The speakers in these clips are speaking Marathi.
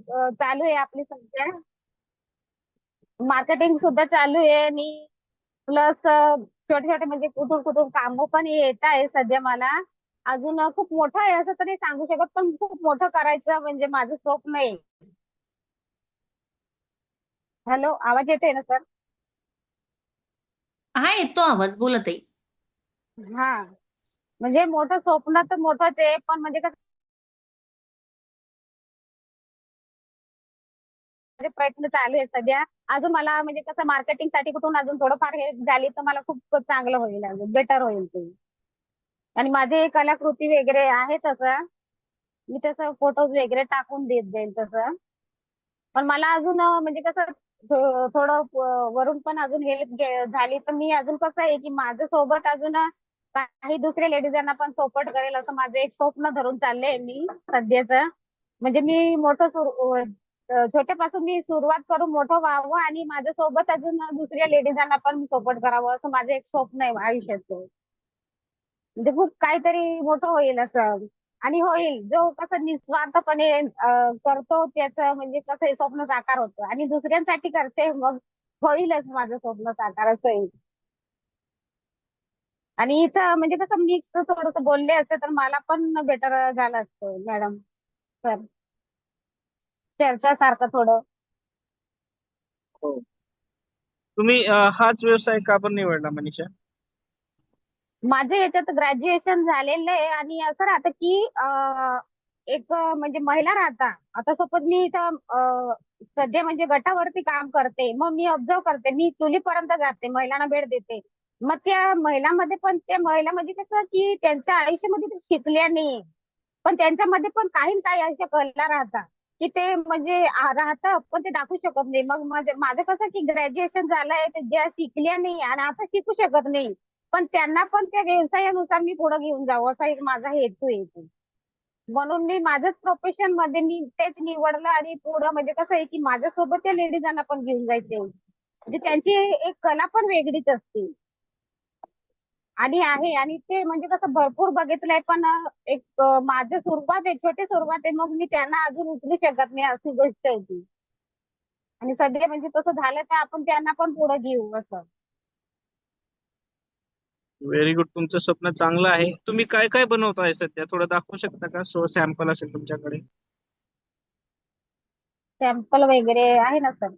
चालू आहे आपली सध्या. मार्केटिंग सुद्धा चालू आहे आणि प्लस छोटे छोटे म्हणजे कुठून कुठून काम पण येत आहे सध्या मला. अजून खूप मोठं आहे असं तरी सांगू शकत, पण खूप मोठं करायचं म्हणजे माझं स्वप्न आहे. हॅलो, आवाज येतोय ना सर? हा, येतो आवाज. बोलत आहे. हा. म्हणजे मोठं स्वप्न तर मोठंच आहे, पण म्हणजे कसं माझे प्रयत्न चालू आहे सध्या. अजून मला म्हणजे कसं मार्केटिंग साठी कुठून अजून थोडंफार हेल्प झाली तर मला खूप चांगलं होईल, अजून बेटर होईल ते. आणि माझे कलाकृती वगैरे आहे तसं. मी तसं फोटोज वगैरे टाकून देत जाईल तसं. पण मला अजून म्हणजे कसं थोडं वरून पण अजून हेल्प झाली तर मी अजून कसं आहे की माझ्या सोबत अजून काही दुसऱ्या लेडीजांना पण सपोर्ट करेल असं माझं एक स्वप्न धरून चाललंय मी सध्याच. म्हणजे मी छोट्यापासून मी सुरुवात करून मोठं व्हावं आणि माझ्या सोबत अजून दुसऱ्या लेडीजांना पण सपोर्ट करावं असं माझं एक स्वप्न आहे आयुष्याचं. म्हणजे खूप काहीतरी मोठं होईल असं. आणि होईल जो कसं निस्वार्थपणे करतो त्याचं म्हणजे कसं हे स्वप्न साकार होतं आणि दुसऱ्यांसाठी करते मग होईलच माझं स्वप्न साकार असं आहे. आणि इथं म्हणजे कसं मिक्स थोडस बोलले असते तर मला पण बेटर झालं असतं मॅडम सर. चर्चा सारखं थोडं. हो. तुम्ही हाच व्यवसाय का पण निवडला मनीषा? माझं याच्यात ग्रॅज्युएशन झालेलं आहे आणि असं राहतं की एक म्हणजे महिला राहता. आता सपोज मी इथं सध्या म्हणजे गटावरती काम करते, मग मी ऑब्झर्व करते, मी चुलीपर्यंत जाते, महिलांना भेट देते. मग त्या महिलांमध्ये पण त्या महिला म्हणजे कसं की त्यांच्या आयुष्यामध्ये ते शिकल्या नाही, पण त्यांच्यामध्ये पण काही ना काही अशा कला राहतात की ते म्हणजे राहतं पण ते दाखवू शकत नाही. मग माझं कसं की ग्रॅज्युएशन झालंय ते ज्या शिकल्या नाही आणि आता शिकू शकत नाही, पण त्यांना पण त्या व्यवसायानुसार मी पुढे घेऊन जावं असा एक माझा हेतू आहे इथे. म्हणून मी माझ्याच प्रोफेशन मध्ये मी तेच निवडलं आणि पुढं म्हणजे कसं आहे की माझ्यासोबत त्या लेडीजांना पण घेऊन जायचे. म्हणजे त्यांची एक कला पण वेगळीच असते आणि आहे. आणि ते म्हणजे कसं भरपूर बघितलंय, पण एक माझं सुरुवात आहे, छोटी सुरुवात आहे, मग मी त्यांना अजून उचलू शकत नाही अशी गोष्ट आहे ती. आणि सध्या म्हणजे तसं झालं तर आपण त्यांना पण पुढे घेऊ असं. Very good. तुमचं स्वप्न चांगलं आहे. तुम्ही काय काय बनवताय सध्या? थोडं दाखवू शकता का? सॅम्पल असेल तुमच्याकडे? सॅम्पल वगैरे आहे ना सर.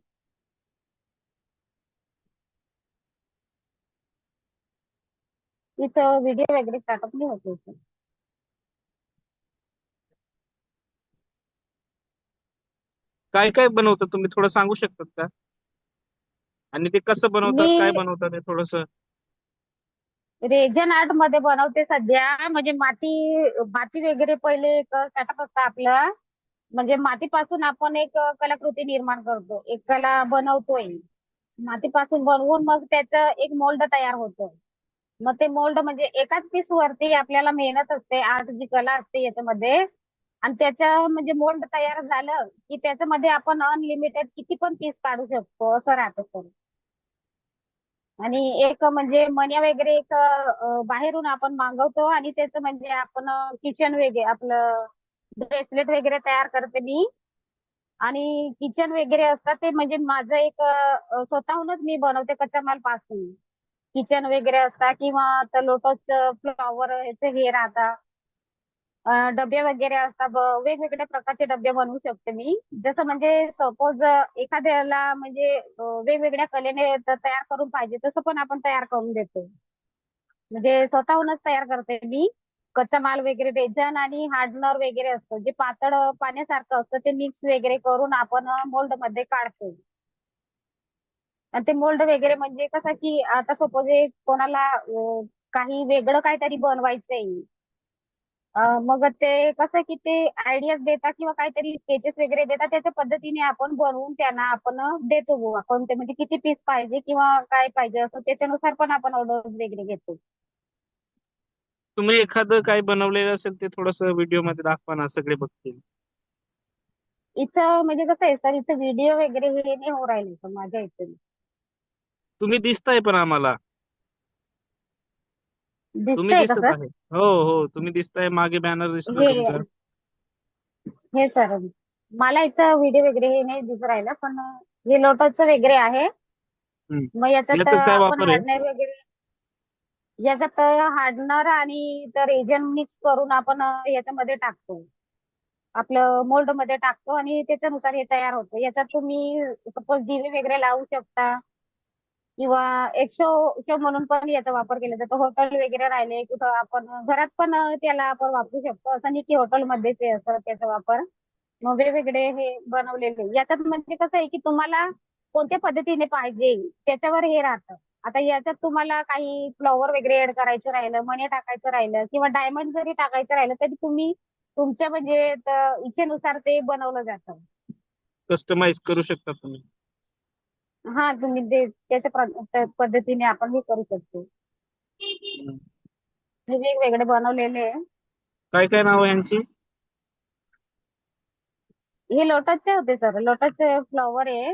इथं व्हिडिओ वगैरे स्टार्टअप नाही होते इथं. काय काय बनवता तुम्ही? थोडं सांगू शकतात का? आणि ते कसं बनवतात, मी काय बनवतात ते थोडस. रेजन आर्ट मध्ये बनवते सध्या. म्हणजे माती माती वगैरे पहिले एक स्टार्टअप असतं आपलं. म्हणजे मातीपासून आपण एक कलाकृती निर्माण करतो, एक कला बनवतोय. मातीपासून बनवून मग त्याचं एक मोल्ड तयार होतं. मग ते मोल्ड म्हणजे एकाच पीस वरती आपल्याला मेहनत असते, आर्ट जी कला असते याच्यामध्ये. आणि त्याचं म्हणजे मोल्ड तयार झालं की त्याच्यामध्ये आपण अनलिमिटेड किती पण पीस काढू शकतो असं राहतं सर. आणि एक म्हणजे मण्या वगैरे एक बाहेरून आपण मागवतो आणि त्याचं म्हणजे आपण किचन वगैरे आपलं ब्रेसलेट वगैरे तयार करते मी. आणि किचन वगैरे असतात ते म्हणजे माझं एक स्वतःहूनच मी बनवते कच्चा माल पासून. किचन वगैरे असतात किंवा लोटस फ्लॉवर ह्याचे हे राहतात. डबे वगैरे असतात, वेगवेगळ्या प्रकारचे डबे बनवू शकते मी. जसं म्हणजे सपोज एखाद्याला म्हणजे वेगवेगळ्या कलेने तयार करून पाहिजे तसं पण आपण तयार करून देतो. म्हणजे स्वतःहूनच तयार करते मी. कच्चा माल वगैरे रेझन आणि हार्डनर वगैरे असतं जे पातळ पाण्यासारखं असतं ते मिक्स वगैरे करून आपण मोल्ड मध्ये काढतो. आणि ते मोल्ड वगैरे म्हणजे कसं की आता सपोज कोणाला काही वेगळं काहीतरी बनवायचंय. मग ते कसं की ते आयडियाज देतात किंवा काहीतरी स्केचेस वगैरे देतात, त्याच्या पद्धतीने आपण बनवून त्यांना आपण देतो बुवा. कोणते म्हणजे किती पीस पाहिजे किंवा काय पाहिजे असं त्याच्यानुसार पण आपण ऑर्डर वगैरे घेतो. तुम्ही एखादं काय बनवलेलं असेल ते थोडस व्हिडिओ मध्ये दाखवा ना, सगळे बघतील. इथं म्हणजे कसं आहे सर, इथं व्हिडिओ वगैरे हे नाही हो राहिले सर माझ्या इथे. तुम्ही दिसताय पण आम्हाला. तुम्ही दिसतंय का दिसत सर? आहे. हो हो, तुम्ही दिसताय. मागे बॅनर दिसतोय हे तुमचा. हे सर मला इथं व्हिडिओ वगैरे हे नाही दिसू राहिलं, पण हे लोटसचं वगैरे आहे. हम्म. मग याच्यात याचा काय आपण वापर आहे? हार्डनर वगैरे, याच्यात हार्डनर आणि तर एजंट मिक्स करून आपण याच्यामध्ये टाकतो. आपलं मोल्ड मध्ये टाकतो आणि त्याच्यानुसार हे तयार होतं. याच्यात तुम्ही सपोज दिवे वगैरे लावू शकता किंवा एक शो म्हणून पण याचा वापर केला जातो. हॉटेल वगैरे राहिले कुठं आपण घरात पण त्याला आपण वापरू शकतो. असं नाही की हॉटेलमध्येच आहे असं त्याचा वापर. मग वेगवेगळे हे बनवलेले याच्यात म्हणजे कसं आहे की तुम्हाला कोणत्या पद्धतीने पाहिजे त्याच्यावर हे राहतं. आता याच्यात तुम्हाला काही फ्लॉवर वगैरे ऍड करायचं राहिलं, मणी टाकायचं राहिलं किंवा डायमंड जरी टाकायचं राहिलं तरी तुम्ही तुमच्या म्हणजे इच्छेनुसार ते बनवलं जातं. कस्टमाइज करू शकता तुम्ही. हा तुम्ही ते त्याच्या त्या पद्धतीने आपण हे करू शकतो. हम्म. हे वेगवेगळे बनवलेले आहे. काय काय नाव आहे यांची? हे लोटसचे होते सर, लोटसचे फ्लॉवर आहे. हा.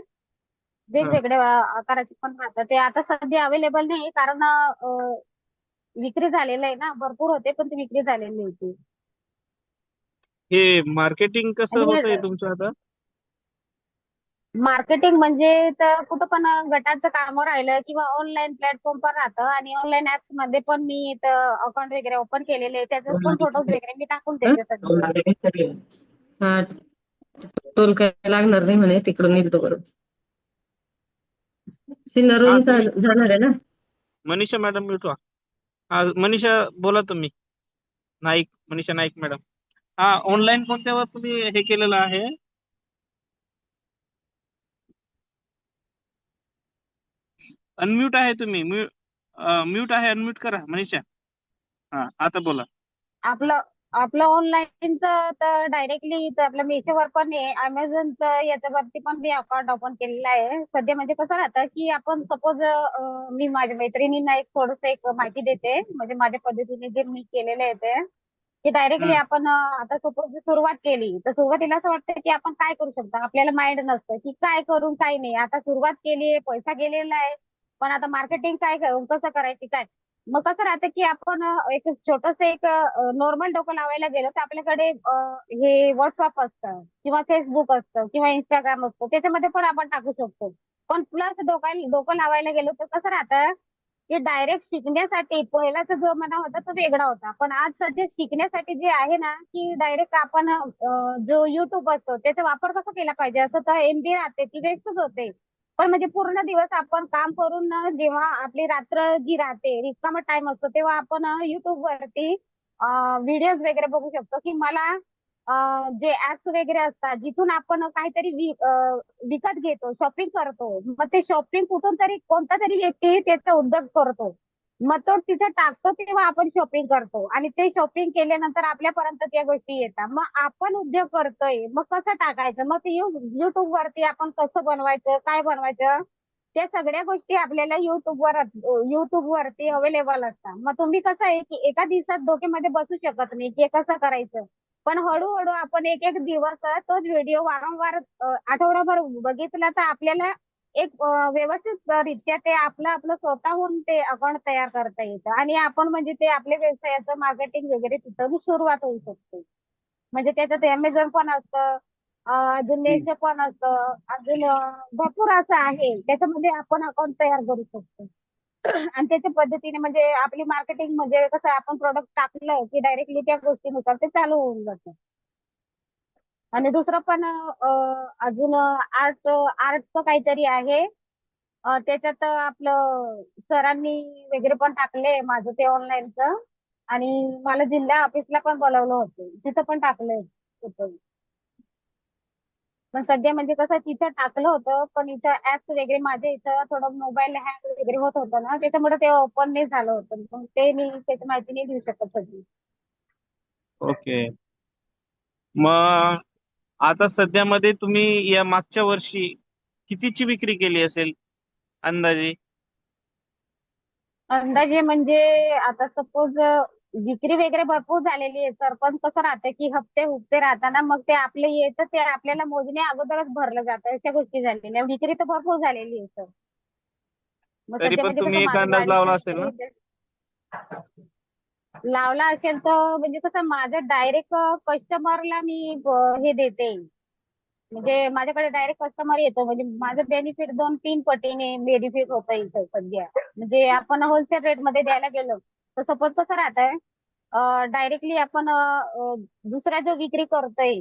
वेगवेगळ्या आकाराचे पण राहतात. ते आता सध्या अवेलेबल नाही कारण विक्री झालेलं आहे ना, भरपूर होते पण ते विक्री झालेली होती. हे मार्केटिंग कसं आणि होतंय तुमचं आता? मार्केटिंग म्हणजे तर कुठं पण गटाचं काम राहिलं किंवा ऑनलाईन प्लॅटफॉर्म पण राहतं आणि ऑनलाईन ऍप्स मध्ये पण मी अकाउंट वगैरे ओपन केलेले आहे. त्याचे पण फोटोज वगैरे मी टाकून देते सध्या. हा, टोल काय लागणार नाही म्हणे, तिकडून निघतो बरोबर. हा सिन्नरहून तुम्ही जाणार आहे ना? मनीषा मॅडम मिळतो. हा मनीषा बोला तुम्ही. नाईक, मनीषा नाईक मॅडम. हा, ऑनलाईन कोणत्यावर तुम्ही हे केलेलं आहे? अनम्यूट आहे तुम्ही. म्यूट आहे, अनम्यूट करा मनीषा. हा, आता बोला. आपलं आपलं ऑनलाईनचं तर डायरेक्टली तर आपलं मेशोवर पण आहे, अमेझॉनचं याच्यावरती पण मी अकाउंट ओपन केलेलं आहे. सध्या म्हणजे कसं राहतं की आपण सपोज मी माझ्या मैत्रिणींना एक थोडस एक माहिती देते म्हणजे माझ्या पद्धतीने जे मी केलेलं आहे ते की डायरेक्टली हम्म. आपण आता सपोज सुरुवात केली तर सुरुवातीला असं वाटतं की आपण काय करू शकतो. आपल्याला माइंड नसतं की काय करून काय नाही. आता सुरुवात केली आहे, पैसा गेलेला आहे, पण आता मार्केटिंग काय कसं करायची काय. मग कसं राहतं की आपण एक छोटस एक नॉर्मल डोकं लावायला गेलो तर आपल्याकडे हे व्हॉट्सअप असतं किंवा फेसबुक असतं किंवा इंस्टाग्राम असतं, त्याच्यामध्ये पण आपण टाकू शकतो. पण प्लस डोकं लावायला गेलो तर कसं राहतं की डायरेक्ट शिकण्यासाठी पहिलाचा जो मना होता तो वेगळा होता, पण आज सध्या शिकण्यासाठी जे आहे ना की डायरेक्ट आपण जो युट्यूब असतो त्याचा वापर कसा केला पाहिजे असं तर एमबी राहते ती वेस्टच होते. पण म्हणजे पूर्ण दिवस आपण काम करून जेव्हा आपली रात्र जी राहते रिकामा टाइम असतो तेव्हा आपण युट्यूब वरती व्हिडिओज वगैरे बघू शकतो की मला जे ऍप्स वगैरे असतात जिथून आपण काहीतरी विकत घेतो, शॉपिंग करतो, मग ते शॉपिंग कुठून तरी कोणता तरी व्यक्ती त्याचा उद्योग करतो, मग तो तिथे टाकतो तेव्हा आपण शॉपिंग करतो आणि ते शॉपिंग केल्यानंतर आपल्यापर्यंत त्या गोष्टी येतात. मग आपण उद्योग करतोय मग कसं टाकायचं, मग ते युट्यूब वरती आपण कसं बनवायचं काय बनवायचं त्या सगळ्या गोष्टी आपल्याला युट्यूब वरती अवेलेबल असतात. मग तुम्ही कसं आहे की एका दिवसात डोक्यामध्ये बसू शकत नाही की हे कसं करायचं, पण हळूहळू आपण एक एक दिवस तोच व्हिडिओ वारंवार आठवडाभर बघितला तर आपल्याला एक व्यवस्थित रित्या ते आपलं आपलं स्वतःहून ते अकाउंट तयार करता येतं आणि आपण म्हणजे ते आपल्या व्यवसायाचं मार्केटिंग वगैरे तिथं सुरुवात होऊ शकते. म्हणजे त्याच्यात अमेझॉन पण असतं, अजून हम्म. नेक्स्ट पण असतं, अजून भरपूर असं आहे त्याच्यामध्ये आपण अकाउंट तयार करू शकतो. आणि त्याच्या पद्धतीने म्हणजे आपली मार्केटिंग म्हणजे कसं आपण प्रोडक्ट टाकलं की डायरेक्टली त्या गोष्टीनुसार ते चालू होऊन जातं. आणि दुसरं पण अजून आर्टचं काहीतरी आहे. त्याच्यात आपलं सरांनी वगैरे पण टाकले माझं ते ऑनलाईनचं आणि मला जिल्हा ऑफिसला पण बोलावलं होतं तिथं पण टाकलंय होतं. पण सध्या म्हणजे कसं तिथं टाकलं होतं पण इथं ऍप्स वगैरे माझ्या इथं थोडं मोबाईल हँग वगैरे होत होतं ना त्याच्यामुळे ते ओपन नाही झालं होतं, मग ते मी त्याची माहिती नाही देऊ शकत सध्या. ओके. मग आता सध्यामध्ये तुम्ही या मागच्या वर्षी कितीची विक्री केली असेल अंदाजे? अंदाजे म्हणजे आता सपोज विक्री वगैरे भरपूर झालेली आहे सर, पण कसं राहतं की हप्ते हुप्ते राहताना मग ते आपले येतं ते आपल्याला मोजण्या अगोदरच भरलं जातं अशा गोष्टी झालेल्या. विक्री तर भरपूर झालेली आहे सर. मग तरी सध्या पण म्हणजे तुम्ही कसं एक माझं अंदाज लावला गाडीचं असेल ना? लावला असेल तर म्हणजे कसं माझं डायरेक्ट कस्टमरला मी हे देते म्हणजे माझ्याकडे डायरेक्ट कस्टमर येतो, म्हणजे माझं बेनिफिट 2-3 पटीने बेनिफिट होतं इथं सध्या. म्हणजे आपण होलसेल रेटमध्ये द्यायला गेलो तर सपोज कसं राहतंय, डायरेक्टली आपण दुसरा जो विक्री करतोय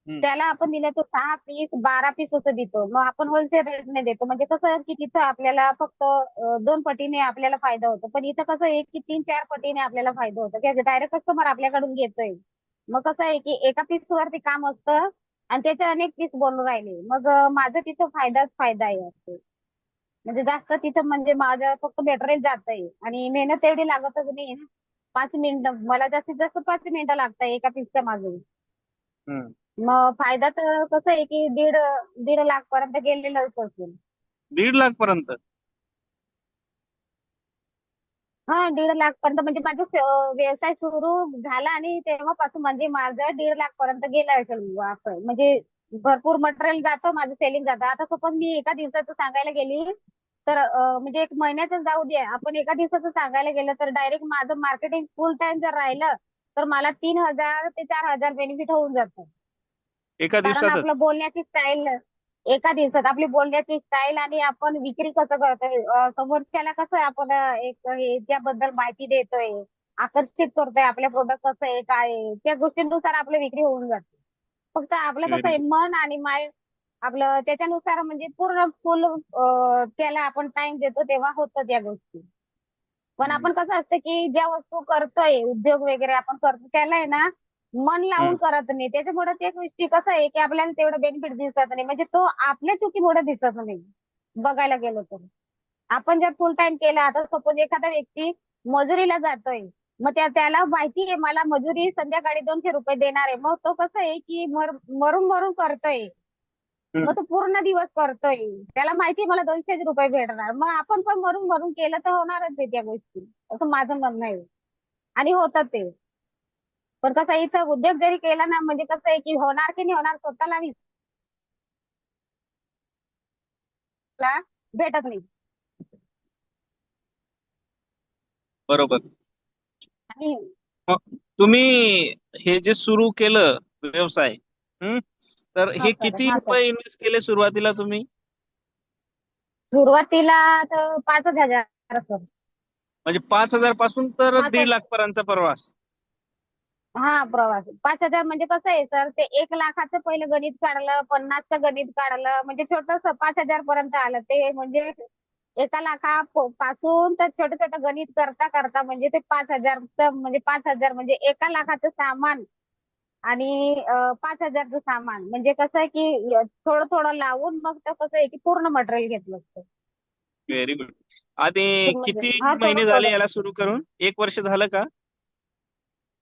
हम्म. त्याला आपण दिलं तर 6 पीस 12 पीस असं देतो. मग आपण होलसेल रेटने देतो. म्हणजे कसं की तिथं आपल्याला फक्त 2 पटीने आपल्याला फायदा होतो. पण इथं कसं आहे की 3-4 पटीने आपल्याला फायदा होतो. की डायरेक्ट कस्टमर आपल्याकडून घेतोय. मग कसं आहे की एका पीस वरती काम असतं आणि त्याचे अनेक पीस बनून राहिले. मग माझं तिथं फायदाच फायदा आहे असं. म्हणजे जास्त तिथं म्हणजे माझं फक्त मटेरियल जातंय आणि मेहनत तेवढी लागतच नाही ना. 5 मिनिटं मला जास्तीत जास्त 5 मिनिटं लागतात एका पीसच्या मागे. हम्म. मग फायदा तर कसं आहे की दीड दीड लाख पर्यंत गेलेलाच असेल. 1.5 लाख पर्यंत? हा, 1.5 लाख पर्यंत म्हणजे माझा व्यवसाय सुरू झाला आणि तेव्हापासून म्हणजे माझं 1.5 लाख पर्यंत गेला असेल असं. म्हणजे भरपूर मटेरियल जातं, माझं सेलिंग जातं. आता सपोज मी एका दिवसाचं सांगायला गेली तर म्हणजे 1 महिन्याचं जाऊ दे, आपण एका दिवसाचं सांगायला गेलं तर डायरेक्ट माझं मार्केटिंग फुल टाइम जर राहिलं तर मला 3,000 ते 4,000 बेनिफिट होऊन जातं. एका कारण आपलं दिवसातच? बोलण्याची स्टाईल, एका दिवसात आपली बोलण्याची स्टाईल आणि आपण विक्री कसं करतोय, समोरच्याला कसं आपण एक हे त्याबद्दल माहिती देतोय, आकर्षित करतोय आपल्या प्रोडक्ट कसं आहे काय आहे, त्या गोष्टींनुसार आपली विक्री होऊन जाते. फक्त आपलं कसं व्हेरी आहे गुड. मन आणि माइंड आपलं त्याच्यानुसार म्हणजे पूर्ण फुल त्याला आपण टाइम देतो तेव्हा होतं त्या गोष्टी. पण आपण कसं असतं की ज्या वस्तू करतोय उद्योग वगैरे आपण करतो त्याला आहे ना मन लावून करत नाही. त्याच्यामुळे ते गोष्टी कसं आहे की आपल्याला तेवढं बेनिफिट दिसत नाही. म्हणजे तो आपल्या चुकीमुळे दिसत नाही बघायला गेलो तर. आपण जर फुल टाइम केला, आता सपोज एखादा व्यक्ती मजुरीला जातोय, मग त्याला माहिती आहे मला मजुरी संध्याकाळी 200 रुपये देणार आहे. मग तो कसं आहे की मरून मरून करतोय. मग तो पूर्ण दिवस करतोय. त्याला माहिती आहे मला 200 रुपये भेटणार. मग आपण पण मरून मरून केलं तर होणारच आहे त्या गोष्टी. असं माझं म्हणणं आहे. आणि होतं ते. पण कसं आहे, इथं उद्योग जरी केला ना म्हणजे कसं आहे की होणार की नाही होणार स्वतःला विचारायला भेटत नाही. बरोबर. आणि मग तुम्ही हे जे सुरू केलं व्यवसाय, हं, तर हा हे सर, किती हा सर. रुपये इन्व्हेस्ट केले सुरुवातीला तुम्ही? सुरुवातीला तर 5,000 सर. म्हणजे 5,000 पासून तर 5 1.5 लाख पर्यंतचा प्रवास. हा, प्रवास 5,000 म्हणजे कसं आहे सर, ते 1 लाखाचं पहिलं गणित काढलं, 50चं गणित काढलं, म्हणजे छोटस 5,000 पर्यंत आलं ते. म्हणजे 1 लाखा पासून तर छोटं छोटं गणित करता करता म्हणजे ते 5,000चं म्हणजे 5,000 म्हणजे 1 लाखाचं सामान आणि 5,000चं सामान. म्हणजे कसं आहे की थोडं थोडं लावून मग तर कसं आहे की पूर्ण मटेरियल घेतलं असतं. Very good. आणि म्हणजे किती हा, थोडं महिने झाले थोडं. याला सुरू करून? 1 वर्ष झालं का?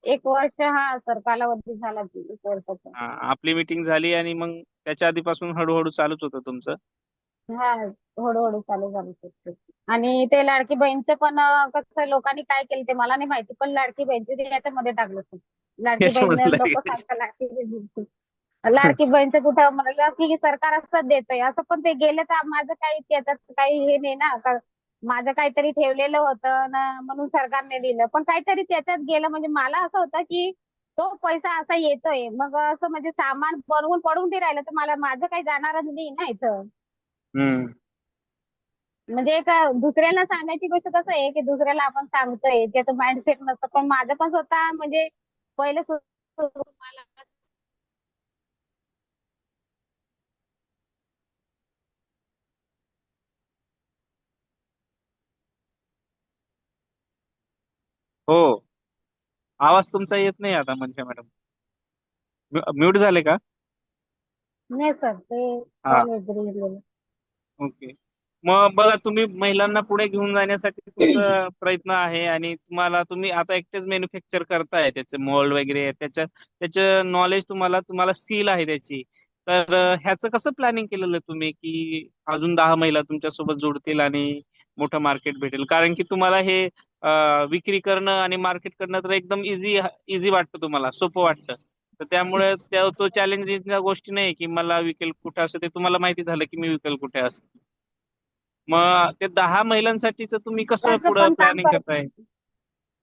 1 वर्ष, हा सर, कालावधी झाला की 1 वर्षाचा. हा, आपली मीटिंग झाली आणि मग त्याच्या आधीपासून हळूहळू चालूच होतं तुमचं. हा, हळूहळू चालू झालं ते. आणि ते लाडकी बहीणचं पण कसं लोकांनी काय केलं ते मला नाही माहिती, पण लाडकी बहीणचं ते याच्यामध्ये टाकलं होतं. लाडकी बहीण याच्यामध्ये लोक लगेच. सांगतात लाडकी बहीण, लाडकी बहीणचं कुठं म्हणलं की सरकार असंच देतंय असं. पण ते गेलं तर माझं काही त्याच्यात काही हे नाही ना. माझं काहीतरी ठेवलेलं होतं ना म्हणून सरकारने दिलं. पण काहीतरी त्याच्यात गेलं म्हणजे मला असं होतं की तो पैसा असा येतोय, मग असं म्हणजे सामान बनवून पडून ते राहिलं तर मला माझं काही जाणारच नाही ना इथं. हम्म. म्हणजे एक दुसऱ्याला सांगायची गोष्ट कसं आहे की दुसऱ्याला आपण सांगतोय त्याचं माइंडसेट नसतं. पण माझं पण स्वतः म्हणजे पहिले मला हो. आवाज तुमचा येत नाही आता मनषा मॅडम. म्यूट झाले का? नाही सर, ते हा. कॉल वगैरे. ओके. मग बघा, तुम्ही महिलांना पुढे घेऊन जाण्यासाठी तुमचा प्रयत्न आहे आणि तुम्ही आता एकटेच मॅन्युफॅक्चर करताय, त्याचे मोल्ड वगैरे त्याचं नॉलेज तुम्हाला स्किल आहे त्याची. तर ह्याचं कसं प्लॅनिंग केलेलं आहे तुम्ही की अजून 10 महिला तुमच्यासोबत जोडतील आणि मोठं मार्केट भेटेल? कारण की तुम्हाला हे विक्री करणं आणि मार्केट करणं तर एकदम इझी इझी वाटतं, तुम्हाला सोपं वाटतं. तर त्यामुळे तो चॅलेंजिंग गोष्टी नाही की मला विकेल कुठे, असं ते तुम्हाला माहिती झालं की मी विकेल कुठे असं. मग ते 10 महिलांसाठीच तुम्ही कसं त्याचं पुढं पण काम प्लॅनिंग करताय?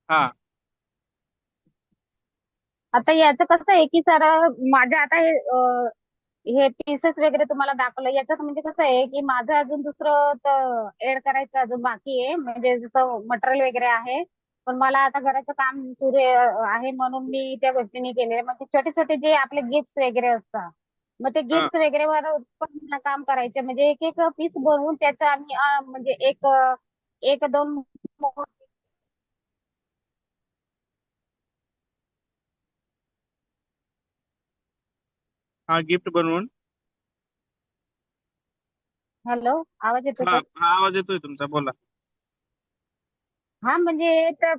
हा. आता याचं कसं आहे की सर, माझ्या आता हे हे पीसेस वगैरे तुम्हाला दाखवलं. याच्यात म्हणजे कसं आहे की माझं अजून दुसरं ऍड करायचं अजून बाकी आहे. म्हणजे जसं मटेरियल वगैरे आहे. पण मला आता घराचं काम सुरू आहे म्हणून मी त्या गोष्टी केले. मग ते छोटे छोटे जे आपले गिफ्ट वगैरे असतात. मग ते हा गिफ्ट वगैरे वर पण मला काम करायचे. म्हणजे एक एक पीस बनवून त्याचं आम्ही म्हणजे एक दोन हा गिफ्ट बनवून. हॅलो, आवाज येतो हा सर? हा आवाज येतोय तुमचा, बोला. हा म्हणजे तर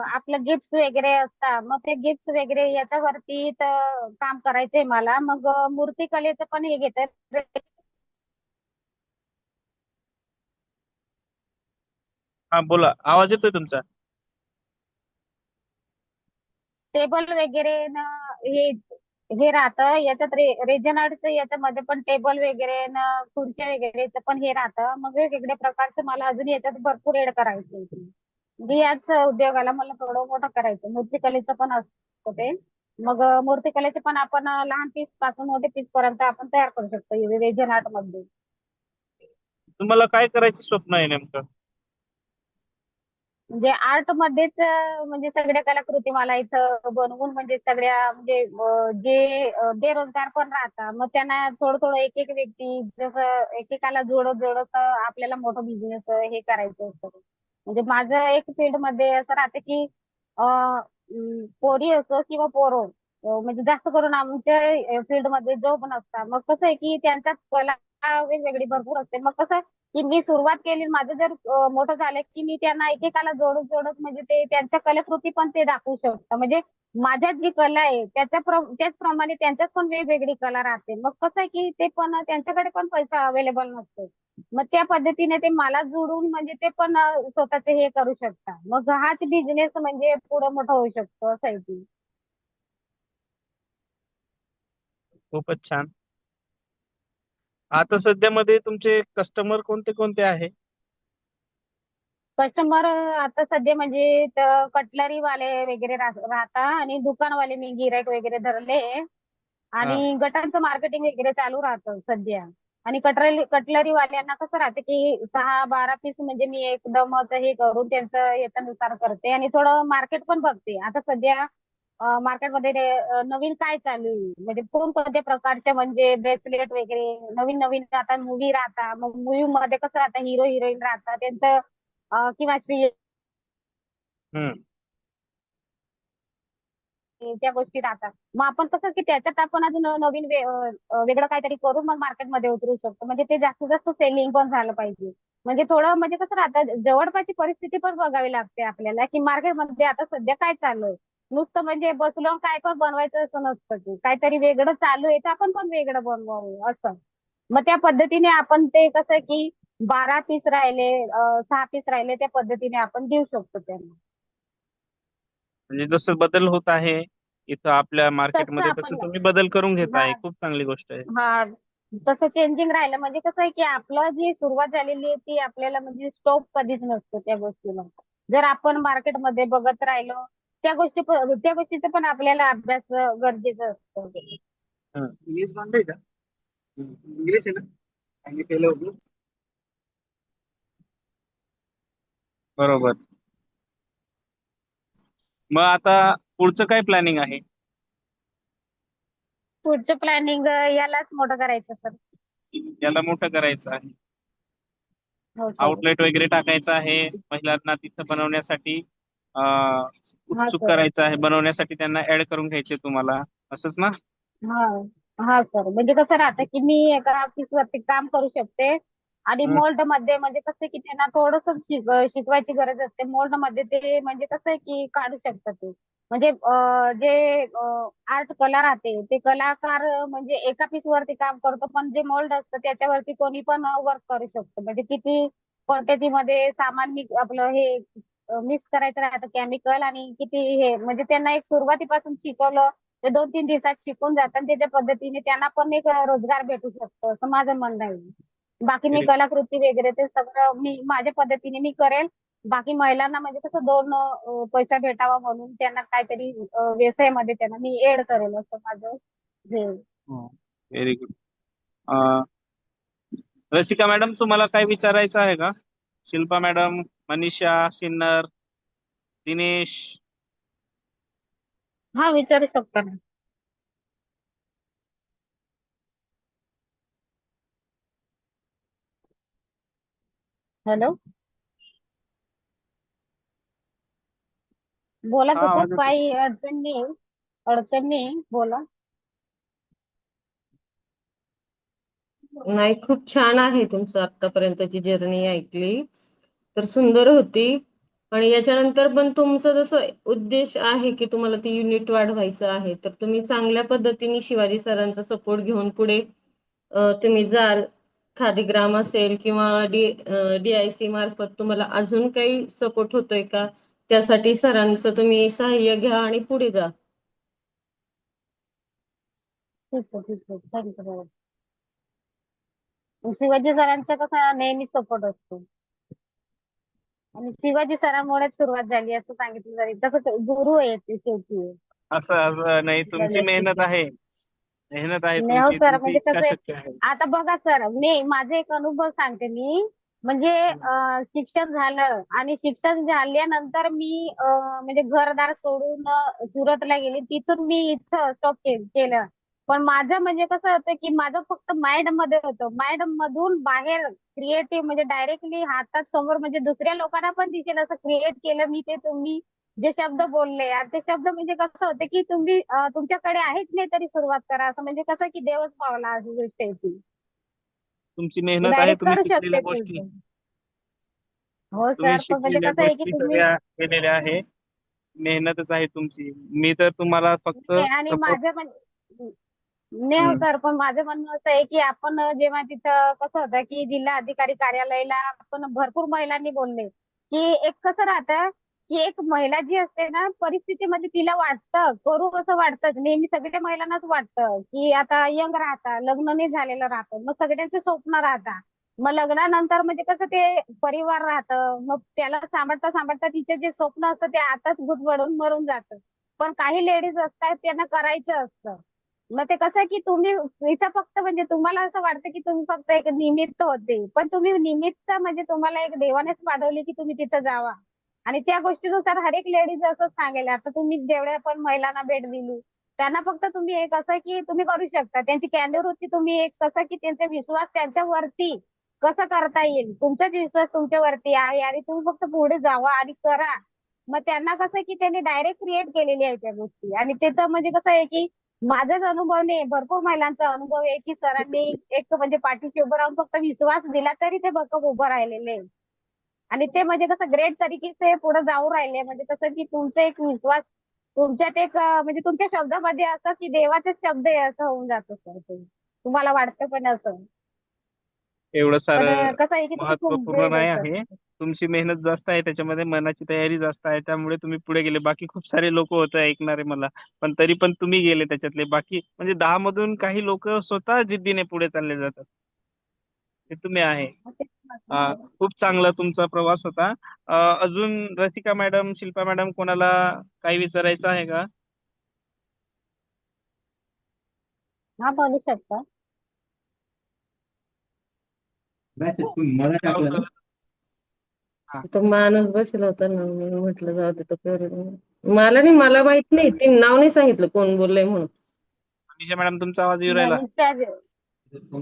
आपलं गिफ्ट वगैरे असतात. मग ते गिफ्ट वगैरे याच्यावरती तर काम करायचंय मला. मग मूर्तिकलेचं पण हे घेतात. हा बोला, आवाज येतोय तुमचा. टेबल वगैरे न हे हे राहतं याच्यात रेजन आर्टचं याच्यामध्ये पण टेबल वगैरे न खुर्च्या वगैरेचं पण हे राहतं. मग वेगवेगळ्या प्रकारचं मला अजून याच्यात भरपूर ऍड करायचं आहे. म्हणजे याच उद्योगाला मला थोडं मोठं करायचं. मूर्तिकलेचं पण असतं ते. मग मूर्तिकलेचे पण आपण लहान पीस पासून मोठे पीस पर्यंत आपण तयार करू शकतो रेजन आर्ट मध्ये. तुम्हाला काय करायचं स्वप्न आहे नेमकं? म्हणजे आर्ट मध्येच म्हणजे सगळ्या कलाकृती मला इथं बनवून म्हणजे सगळ्या म्हणजे जे बेरोजगार पण राहतात मग त्यांना थोडं थोडं एक एक व्यक्ती जसं एकेकाला जोडत जोडत आपल्याला मोठं बिझनेस हे करायचं असतं. म्हणजे माझं एक फील्ड मध्ये असं राहतं की पोरी असो किंवा पोरं म्हणजे जास्त करून आमच्या फील्ड मध्ये जॉब नसतात. मग कसं आहे की त्यांच्यात कला वेगवेगळी भरपूर असते. मग कसं की मी सुरुवात केली माझं जर मोठं झालं की मी त्यांना एकेकाला जोडत जोडत म्हणजे ते त्यांच्या कलाकृती पण ते दाखवू शकतात. म्हणजे माझ्यात जी कला आहे त्याचप्रमाणे त्यांच्यात पण वेगवेगळी कला राहते. मग कसं आहे की ते पण त्यांच्याकडे पण पैसा अवेलेबल नसतो. मग त्या पद्धतीने ते मला जोडून म्हणजे ते पण स्वतःचे हे करू शकतात. मग हाच बिझनेस म्हणजे पुढे मोठा होऊ शकतो असं आहे की. खूपच छान. आता सध्यामध्ये तुमचे कस्टमर कोणते कोणते आहे? कस्टमर आता सध्या म्हणजे कटलरी वाले वगैरे राहतात आणि दुकानवाले मी गिराईक वगैरे धरले. हा आणि गटांचं मार्केटिंग वगैरे चालू राहतं सध्या. आणि कटलरी वाल्यांना कसं राहतं की 6-12 पीस म्हणजे मी एकदमच हे करून त्यांचं याच्यानुसार करते आणि थोडं मार्केट पण बघते. आता सध्या मार्केटमध्ये नवीन काय चालू आहे म्हणजे कोणकोणत्या प्रकारचे म्हणजे ब्रेसलेट वगैरे नवीन नवीन आता मूवी राहतात. मग मूवी मध्ये कसं राहतं हिरो हिरोईन राहतात त्यांचं किंवा स्त्री हम्म. त्या गोष्टी राहतात. मग आपण कसं की त्याच्यात आपण अजून नवीन वेगळं काहीतरी करून मग मार्केटमध्ये उतरू शकतो. म्हणजे ते जास्तीत जास्त सेलिंग पण झालं पाहिजे. म्हणजे थोडं म्हणजे कसं राहतं जवळपासची परिस्थिती पण बघावी लागते आपल्याला की मार्केटमध्ये आता सध्या काय चालू आहे. नुसतं म्हणजे बसलो काय पण बनवायचं असं नसतं की काहीतरी वेगळं चालू आहे तर आपण पण वेगळं बनवावं असं. मग त्या पद्धतीने आपण ते कसं की 12 पीस राहिले 6 पीस राहिले त्या पद्धतीने आपण देऊ शकतो त्यांना. म्हणजे जसं बदल होत आहे इथं आपल्या तसं मार्केटमध्ये, तसं आपण तुम्ही बदल करून घेत हा आहे. खूप चांगली गोष्ट आहे. हा तसं चेंजिंग राहिलं म्हणजे कसं आहे की आपलं जी सुरुवात झालेली आहे ती आपल्याला म्हणजे स्टॉप कधीच नसतो त्या गोष्टीला. जर आपण मार्केटमध्ये बघत राहिलो त्या गोष्टीचा पण आपल्याला अभ्यास गरजेचं असतं. हा. इंग्लिश मानतंय का? इंग्लिश आहे ना? आणि केलं होतं. बरोबर. मग आता पुढचं काय प्लॅनिंग आहे? पुढचं प्लॅनिंग यालाच मोठं करायचं सर. याला मोठं करायचं आहे. हो सर. आउटलेट वगैरे टाकायचं आहे महिलांना तिथं बनवण्यासाठी. हा उत्सुक सर. करायचं आहे बनवण्यासाठी, त्यांना ऍड करून घ्यायचे तुम्हाला, असंच ना? हा हा सर म्हणजे कसं राहतं की मी एका ऑफिस वरती काम करू शकते. आणि हम्म. मोल्ड मध्ये म्हणजे कसं की त्यांना थोडंसं शिकवायची गरज असते. मोल्ड मध्ये ते म्हणजे कसं आहे की काढू शकतात ते. म्हणजे जे आर्ट कला राहते ते कलाकार म्हणजे एका पीस वरती काम करतो पण जे मोल्ड असतं त्याच्यावरती कोणी पण वर्क करू शकतो. म्हणजे किती क्वांटिटी मध्ये सामान आपलं हे मिक्स करायचं राहतं केमिकल आणि किती हे म्हणजे त्यांना एक सुरुवातीपासून शिकवलं ते 2-3 दिवसात शिकून जातात आणि त्याच्या पद्धतीने त्यांना पण एक रोजगार भेटू शकतो असं माझं म्हणणं आहे. बाकी मी Very कलाकृती वगैरे ते सगळं मी माझ्या पद्धतीने मी करेल. बाकी महिलांना म्हणजे कसं दोन पैसा भेटावा म्हणून त्यांना काहीतरी व्यवसायामध्ये त्यांना मी एड करेल असं माझं हे. good. Very good. Rasika madam, तुम्हाला काय विचारायचं आहे का? शिल्पा मॅडम, मनीषा सिन्नर, दिनेश. हा, विचारू शकता ना. हॅलो, बोला हा, तसं आवाज येतो. काही अडचण नाही, बोला. नाही, खूप छान आहे तुमचं आतापर्यंतची जर्नी ऐकली तर सुंदर होती. आणि याच्यानंतर पण तुमचं जसं उद्देश आहे की तुम्हाला ती युनिट वाढवायचं आहे, तर तुम्ही चांगल्या पद्धतीने शिवाजी सरांचा सपोर्ट घेऊन पुढे तुम्ही जाल. खादीग्राम असेल किंवा DIC मार्फत तुम्हाला अजून काही सपोर्ट होतोय का, त्यासाठी सरांचं तुम्ही सहाय्य घ्या आणि पुढे जा. ठीक आहे, ठीक आहे, थँक्यू. शिवाजी सरांचा कसा नेहमी सपोर्ट असतो आणि शिवाजी सरांमुळेच सुरुवात झाली असं सांगितलं जाईल. तसं गुरु आहे ते शेवटी. असं नाही, तुमची मेहनत आहे. मेहनत आहे नाही हो तुमची, सर, तुमची म्हणजे कसं आहे, इच्छाशक्ती आहे. आता बघा सर, मी माझे एक अनुभव सांगते मी. म्हणजे शिक्षण झालं आणि शिक्षण झाल्यानंतर मी म्हणजे घरदार सोडून सुरतला गेले. तिथून मी इथं स्टॉप केलं. पण माझं म्हणजे कसं होतं की माझं फक्त माइंड मध्ये होतं. माइंड मधून बाहेर क्रिएटिव्ह म्हणजे डायरेक्टली हातात समोर म्हणजे दुसऱ्या लोकांना पण दिसेल असं क्रिएट केलं मी. ते तुम्ही जे शब्द बोलले आणि ते शब्द म्हणजे कसं होतं की तुम्ही तुमच्याकडे आहेच नाही तरी सुरुवात करा, असं म्हणजे कसं की देवच पावला अशी गोष्ट आहे ती. तुमची मेहनत आहे, डायरेक्ट तुम्ही करू शिकलेल्या शकते गोष्टी. ती. हो तुम्ही सर, पण म्हणजे शिकलेल्या कसं आहे की गोष्टी तुम्ही सगळ्या केलेल्या आहे. मेहनतच आहे तुमची. मी तर तुम्हाला फक्त आणि सपोर्ट. माझं नाही हो सर, पण माझं म्हणणं असं आहे की आपण जेव्हा तिथं कसं होतं की जिल्हा अधिकारी कार्यालयाला आपण भरपूर महिलांनी बोलले की एक कसं राहतं की एक महिला जी असते ना परिस्थितीमध्ये तिला वाटतं करू असं वाटतं. नेहमी सगळ्या महिलांनाच वाटतं की आता यंग राहता, लग्न नाही झालेलं राहतं, मग सगळ्यांचे स्वप्न राहतात. मग लग्नानंतर म्हणजे कसं ते परिवार राहतं, मग त्याला सांभाळता सांभाळता तिचे जे स्वप्न असतं ते आताच गुदमरून मरून जातं. पण काही लेडीज असतात त्यांना करायचं असतं. मग ते कसं आहे की तुम्ही इथं फक्त म्हणजे तुम्हाला असं वाटतं की तुम्ही फक्त एक निमित्त होते, पण तुम्ही निमित्त म्हणजे तुम्हाला एक देवानेच पाठवले की तुम्ही तिथं जावा. आणि त्या गोष्टीनुसार हर एक लेडीज असं सांगेल. आता तुम्ही जेवढ्या पण महिलांना भेट दिली त्यांना फक्त तुम्ही एक असं की तुम्ही करू शकता. त्यांची कॅन्डर होती, तुम्ही एक कसं की त्यांचा विश्वास त्यांच्यावरती कसं करता येईल, तुमचाच विश्वास तुमच्यावरती आहे आणि तुम्ही फक्त पुढे जावा आणि करा. मग त्यांना कसं की त्यांनी डायरेक्ट क्रिएट केलेली आहे त्या गोष्टी. आणि त्याचं म्हणजे कसं आहे की माझाच अनुभव नाही, भरपूर महिलांचा अनुभव आहे की सरांनी एक म्हणजे पाठीशी उभं राहून फक्त विश्वास दिला तरी ते भक्कम उभं राहिलेले आहे. आणि ते म्हणजे कसं ग्रेट तरीके पुढे जाऊ राहिले. म्हणजे कसं की तुमचा एक विश्वास तुमच्यात एक म्हणजे तुमच्या शब्दामध्ये असं की देवाचेच शब्द आहे असं होऊन जातं सर. ते तुम्हाला वाटतं पण असं. एवढं पण सारं कसं आहे की तुम्ही खूप महत्वपूर्ण ग्रेट आहे नाही सर. आहे. तुमची मेहनत जास्त आहे, त्याच्यामध्ये मनाची तयारी जास्त आहे, त्यामुळे तुम्ही पुढे गेले. बाकी खूप सारे लोक होते ऐकणारे मला, पण तरी पण तुम्ही गेले त्याच्यातले. बाकी म्हणजे 10 मधून काही लोक स्वतः जिद्दीने पुढे चालले जातात. ते तुम्ही आहे. खूप चांगला तुमचा प्रवास होता. अजून रसिका मॅडम, शिल्पा मॅडम, कोणाला काही विचारायचं आहे का? हा, बोलू शकता. गाव कर. हा. तो माणूस बसला होता ना, मी म्हटलं जाऊ दे तो करू. मला नाही, मला माहित नाही, ते नाव नाही सांगितलं कोण बोललंय म्हणून. मनीषा मॅडम, तुमचा आवाज येऊ राहिला. मनीषा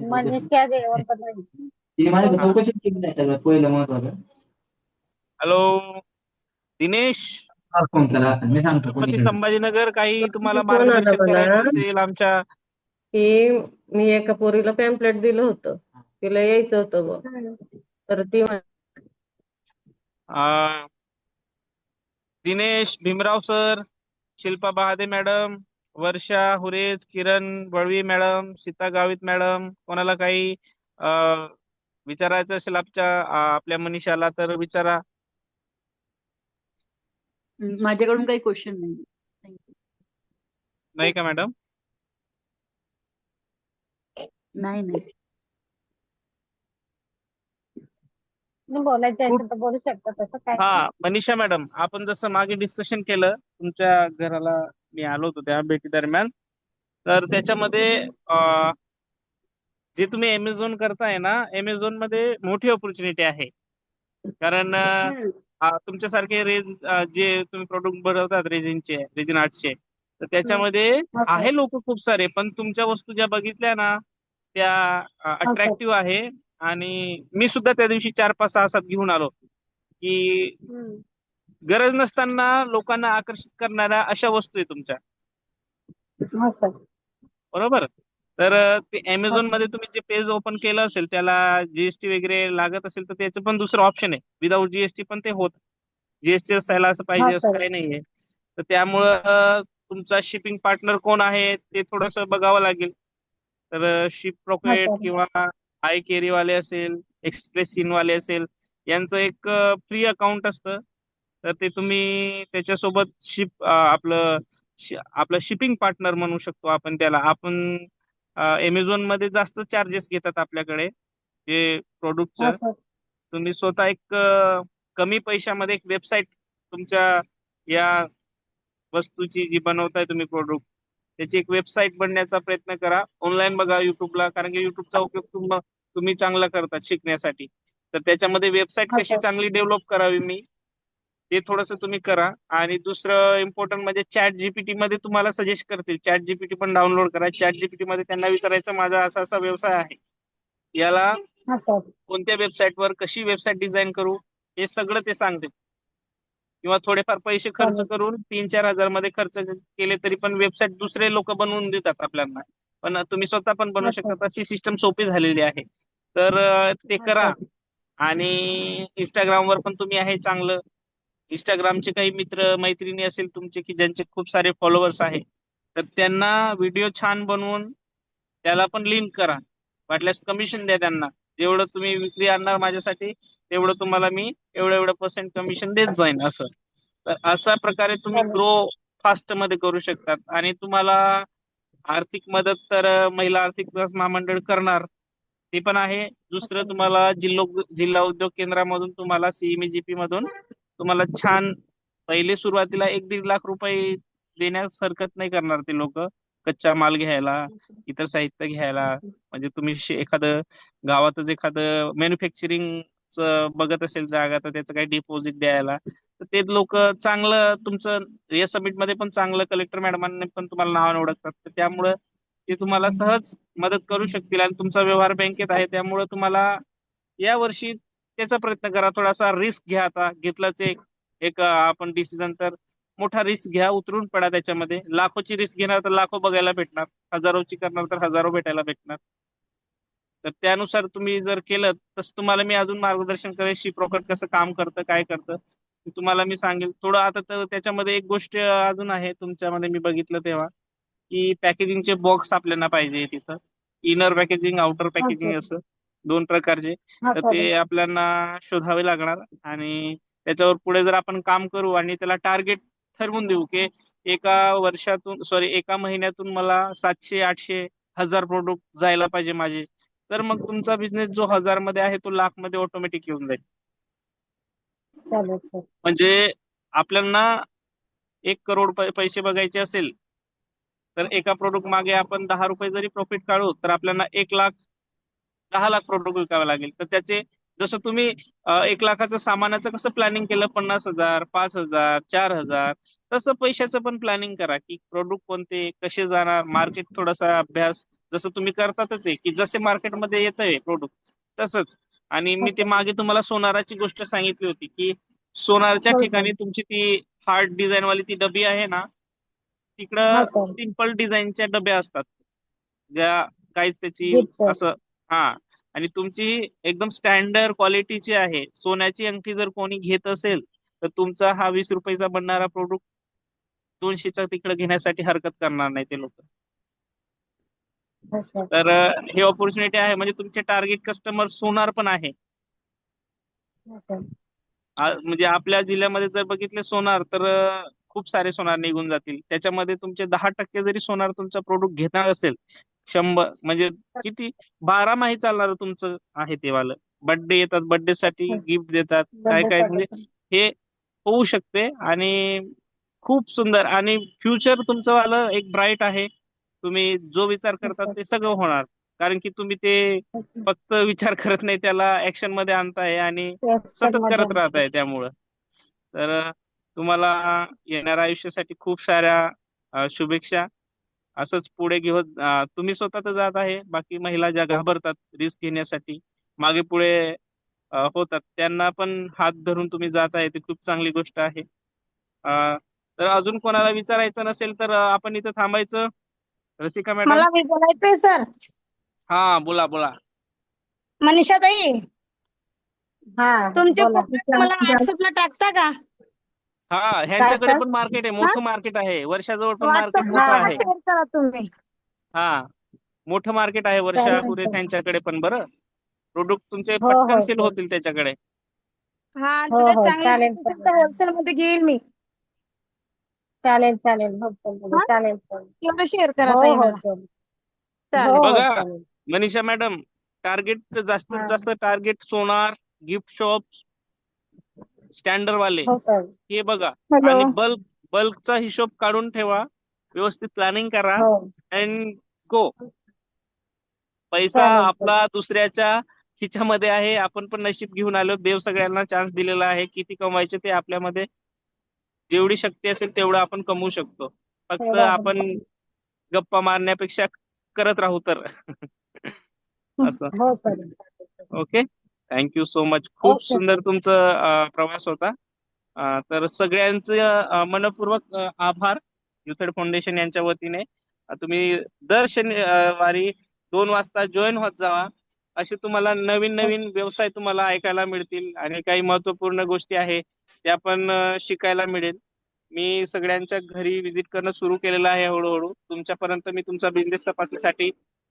मनीषा देवरकर. तिने माझ्या हा. चौकशी केली नाही सगळं पहिलं महत्वाचं. हॅलो दिनेश, फोन केला असेल, मी सांगतो कोणी छत्रपती केलं. संभाजीनगर, काही तुम्हाला फोन आला मार्गदर्शन मला करायचं असेल आमच्या. की मी एका पोरीला पॅम्पलेट दिलं होतं, तिला यायचं होतं बघ. तर ती अं, दिनेश भीमराव सर, शिल्पा बहादे मॅडम, वर्षा हुरेज, किरण बळवी मॅडम, सीता गावित मॅडम, कोणाला काही विचारायचं असेल आपल्या मनीषाला तर विचारा. माझ्याकडून काही क्वेश्चन नाही. थँक्यू. नाही का मॅडम? नाही नाही. बोलायचं खूप. असेल तर बोलू शकता, तसं काय नाही. हा, मनीषा मॅडम, आपण जसं मागे डिस्कशन केलं, तुमच्या घराला मी आलो होतो त्या भेटी दरम्यान. तर त्याच्यामध्ये जे तुम्ही Amazon करताय ना, Amazon मध्ये मोठी ऑपॉर्च्युनिटी आहे. कारण हम्म. तुमच्यासारखे जे तुम्ही प्रोडक्ट बनवतात रेजिन आर्टचे, तर हम्म. त्याच्यामध्ये हा सर. आहे लोक खूप सारे, पण तुमच्या वस्तू ज्या बघितल्या ना त्या हा सर. अट्रॅक्टिव्ह आहे. आणि मी सुद्धा त्या दिवशी 4 5 6 7 घेऊन आलो की हम्म. गरज नसताना लोकांना आकर्षित करणाऱ्या अशा वस्तू आहे तुमच्या, हा सर. बरोबर. तर ते हा Amazon सर. मध्ये तुम्ही जे पेज ओपन केलं असेल त्याला जीएसटी वगैरे लागत असेल तर त्याचं पण दुसरं ऑप्शन आहे, विदाऊट जीएसटी पण ते होत. जीएसटी असायला असं हा पाहिजे असं सर. काही नाहीये. तर त्यामुळं तुमचा शिपिंग पार्टनर कोण आहे ते थोडंसं बघावं लागेल. तर शिप हा रॉकेट सर. किंवा आय केरी वाले असेल, एक्सप्रेस सीन वाले असेल, यांचं एक फ्री अकाउंट असतं. तर ते तुम्ही त्याच्यासोबत आपलं शिपिंग पार्टनर म्हणू शकतो आपण त्याला. आपण Amazon मध्ये जास्त चार्जेस घेतात आपल्याकडे जे हा प्रोडक्टचं. सर. तुम्ही स्वतः एक कमी पैशामध्ये एक वेबसाईट तुमच्या या वस्तूची जी बनवताय तुम्ही प्रोडक्ट, त्याची एक वेबसाईट बनण्याचा प्रयत्न करा. ऑनलाईन बघा युट्यूबला, कारण की युट्यूबचा उपयोग तुम्ही चांगला करतात शिकण्यासाठी. तर त्याच्यामध्ये वेबसाईट हा कशी सर. चांगली डेव्हलप करावी ते थोडंसं तुम्ही करा. आणि दुसरं इम्पॉर्टंट म्हणजे चॅट जीपीटी मध्ये तुम्हाला सजेस्ट करतील. चॅट जीपीटी पण डाउनलोड करा. चॅट जीपीटी मध्ये त्यांना विचारायचं माझा असा असा व्यवसाय आहे, याला हा सर. कोणत्या वेबसाईटवर कशी वेबसाईट डिझाईन करू, हे सगळं ते सांगते. किंवा थोडेफार पैसे खर्च चालेल. करून 3 4 हजार मध्ये खर्च केले तरी पण वेबसाईट दुसरे लोक बनवून देतात आपल्याला. पण तुम्ही स्वतः पण बनवू हा सर. शकता, अशी सिस्टम सोपी झालेली आहे. तर ते हा करा. सर. आणि इंस्टाग्रामवर पण तुम्ही आहे चांगलं. इंस्टाग्रामचे काही मित्र मैत्रिणी असेल तुमचे की ज्यांचे खूप सारे फॉलोअर्स आहे, तर त्यांना व्हिडिओ छान बनवून त्याला पण लिंक करा. वाटल्यास कमिशन द्या त्यांना. जेवढं तुम्ही विक्री आणणार माझ्यासाठी तेवढं तुम्हाला मी एवढं एवढं पर्सेंट कमिशन देत जाईन असं. तर अशा प्रकारे तुम्ही चालेल. ग्रो फास्ट मध्ये करू शकतात. आणि तुम्हाला आर्थिक मदत तर महिला आर्थिक विकास महामंडळ करणार, ते पण आहे. हा दुसरं सर. तुम्हाला जिल्हा उद्योग केंद्रामधून तुम्हाला सीएमईजीपी मधून तुम्हाला छान पहिले सुरुवातीला 1 दीड लाख रुपये देण्यास हरकत नाही करणार ते लोक, कच्चा माल घ्यायला, इतर साहित्य घ्यायला. म्हणजे तुम्ही एखादं गावातच एखादं मॅन्युफॅक्चरिंग बघत असेल जागा, तर त्याचं काही डिपॉझिट द्यायला, तर ते लोक चांगलं तुमचं या समिट मध्ये पण चांगलं कलेक्टर मॅडमांनी पण तुम्हाला नावाने ओळखतात. तर त्यामुळं ते तुम्हाला सहज मदत करू शकतील. आणि तुमचा व्यवहार बँकेत आहे त्यामुळे तुम्हाला या वर्षी त्याचा प्रयत्न करा. थोडासा रिस्क घ्या. आता घेतलाच एक एक आपण डिसिजन, तर मोठा रिस्क घ्या, उतरून पडा त्याच्यामध्ये. लाखोची रिस्क घेणार तर लाखो बघायला भेटणार, हजारोची करणार तर हजारो भेटायला भेटणार. तर त्यानुसार तुम्ही जर केलं तसं तुम्हाला मी अजून मार्गदर्शन करेल. शिप्रॉकेट कसं काम करतं, काय करतं ते तुम्हाला मी सांगेल थोडं. आता तर त्याच्यामध्ये एक गोष्ट अजून आहे तुमच्यामध्ये, मी बघितलं तेव्हा की पॅकेजिंगचे बॉक्स आपल्याला पाहिजे तिथं. इनर पॅकेजिंग, आउटर हा पॅकेजिंग सर. असं 2 प्रकारचे. हा तर चालेल. ते आपल्याला शोधावे लागणार. आणि त्याच्यावर पुढे जर आपण काम करू आणि त्याला टार्गेट ठरवून देऊ की एका महिन्यातून मला 700 800 1000 प्रोडक्ट जायला पाहिजे माझे, तर मग तुमचा बिझनेस जो 1000 मध्ये आहे तो लाखमध्ये ऑटोमॅटिक येऊन जाईल. चालेल सर. म्हणजे आपल्याला 1 करोड पैसे बघायचे असेल तर एका प्रोडक्ट मागे आपण 10 रुपये जरी प्रॉफिट काढू तर आपल्याला 1 लाख 10 लाख प्रोडक्ट विकावे लागेल. तर त्याचे जसं तुम्ही 1 लाखाचं सामानाचं कसं प्लॅनिंग केलं, 50,000 5,000 4,000, तसं पैशाचं पण प्लॅनिंग करा की प्रोडक्ट कोणते कसे जाणार, मार्केट थोडासा अभ्यास जसं तुम्ही करतातच आहे की जसे मार्केटमध्ये येतंय प्रोडक्ट तसंच. आणि हा मी ते सर. मागे तुम्हाला सोनाराची गोष्ट सांगितली होती की सोनारच्या हो सर. ठिकाणी तुमची ती हार्ड डिझाईन वाली ती डबी आहे ना, हा तिकडं सर. सिंपल डिझाईनच्या डब्या असतात ज्या काहीच त्याची गुड सर. असं. हा. आणि तुमची एकदम स्टँडर्ड क्वालिटीची आहे. सोन्याची अंगठी जर कोणी घेत असेल तर तुमचा हा 20 रुपयाचा बनणारा प्रोडक्ट 200चा तिकडे घेण्यासाठी हरकत करणार नाही ते लोक. हो सर. तर हे ऑपॉर्च्युनिटी आहे. म्हणजे तुमचे टार्गेट कस्टमर सोनार पण आहे. हो सर. म्हणजे आपल्या जिल्ह्यामध्ये जर बघितले सोनार तर खूप सारे सोनार निघून जातील. त्याच्यामध्ये तुमचे 10% जरी सोनार तुमचा प्रोडक्ट घेणार असेल, 100 म्हणजे किती 12 माही चालणार तुमचं आहे ते वालं. बर्थडे येतात, बर्थडे साठी गिफ्ट देतात, काय बर्थडे काय साठी म्हणजे पण. हे होऊ शकते. आणि खूप सुंदर आणि फ्युचर तुमचं वालं एक ब्राईट आहे. तुम्ही जो विचार करतात अच्छा. ते सगळं होणार. कारण की तुम्ही ते फक्त विचार करत नाही, त्याला ऍक्शन मध्ये आणताय आणि सतत करत राहताय त्यामुळं. तर तुम्हाला येणाऱ्या आयुष्यासाठी खूप साऱ्या शुभेच्छा. असंच पुढे घेऊन तुम्ही स्वतः तर जात आहे, बाकी महिला ज्या घाबरतात रिस्क घेण्यासाठी, मागे पुढे होतात, त्यांना पण हात धरून तुम्ही जात आहे, ती खूप चांगली गोष्ट आहे. तर अजून कोणाला विचारायचं नसेल तर आपण इथं थांबायचं. रसिका मॅडम. मला बोलायचंय सर. हा, बोला बोला. मनीषा ताई, हा तुमचे बोला. प्रोडक्ट मला व्हॉट्सअपला टाकता का? हा, ह्यांच्याकडे काय पण मार्केट आहे, मोठं मार्केट आहे, वर्षाजवळ पण मार्केट व्हॉट्सअपला मोठं हा. मला आहे. शेअर करा तुम्ही. हा, मोठं मार्केट आहे वर्षा चालेल, पुरे चालेल. त्यांच्याकडे पण. बरं, प्रोडक्ट तुमचे हो पटकन हो सेल चालेल. होतील त्याच्याकडे. हा, हो जर हो चांगली चालेल असेल चालेल तर होलसेल मध्ये घेईल मी. चालेल चालेल हो चालेल हा, चालेल चालेल. तेवढं शेअर करा हो ताई हो मला. चालेल. हो चालेल. हो बघा चालेल. मनीषा मॅडम, टार्गेट जास्तीत हा. जास्त टार्गेट सोनार, गिफ्ट शॉप, स्टँडर्ड वाले हो सर. हे बघा. हॅलो. आणि बल्कचा हिशोब काढून ठेवा, व्यवस्थित प्लॅनिंग करा हो अँड गो. पैसा चालेल आपला चालेल. दुसऱ्याच्या खिच्यामध्ये आहे, आपण पण नशीब घेऊन आलो. देव सगळ्यांना चान्स दिलेला आहे, किती कमवायचे ते आपल्यामध्ये जेवढी शक्ती असेल तेवढं आपण कमवू शकतो. फक्त तेवढं आपण गप्पा मारण्यापेक्षा करत राहू तर. असं. हो sir. Okay, thank you so much. खूप ओके सुंदर सर. तुमचं प्रवास होता. तर सगळ्यांचं मनपूर्वक आभार युथेड फाउंडेशन यांच्या वतीने. तुम्ही दर शनिवारी 2 वाजता जॉईन होत जावा. असे तुम्हाला नवीन नवीन व्यवसाय तुम्हाला ऐकायला मिळतील आणि काही महत्त्वपूर्ण गोष्टी आहे त्या पण शिकायला मिळेल. मी सगळ्यांच्या घरी व्हिजिट करणं सुरू केलेलं आहे हळूहळू. तुमच्यापर्यंत मी तुमचा बिझनेस तपासण्यासाठी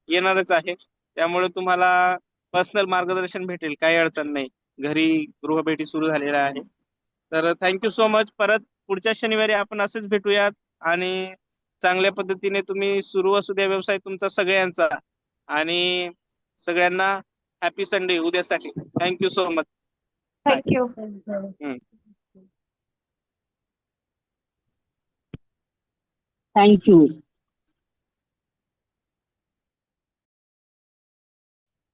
येणारच आहे. त्यामुळे तुम्हाला पर्सनल मार्गदर्शन भेटेल, काही अडचण नाही. घरी गृहभेटी सुरू झालेल्या आहे. तर थँक्यू सो मच. परत पुढच्या शनिवारी आपण असेच भेटूयात आणि चांगल्या पद्धतीने तुम्ही सुरू असू द्या व्यवसाय तुमचा सगळ्यांचा. आणि सगळ्यांना हॅपी संडे उद्यासाठी. Thank you so much. Bye. Thank you. Thank you.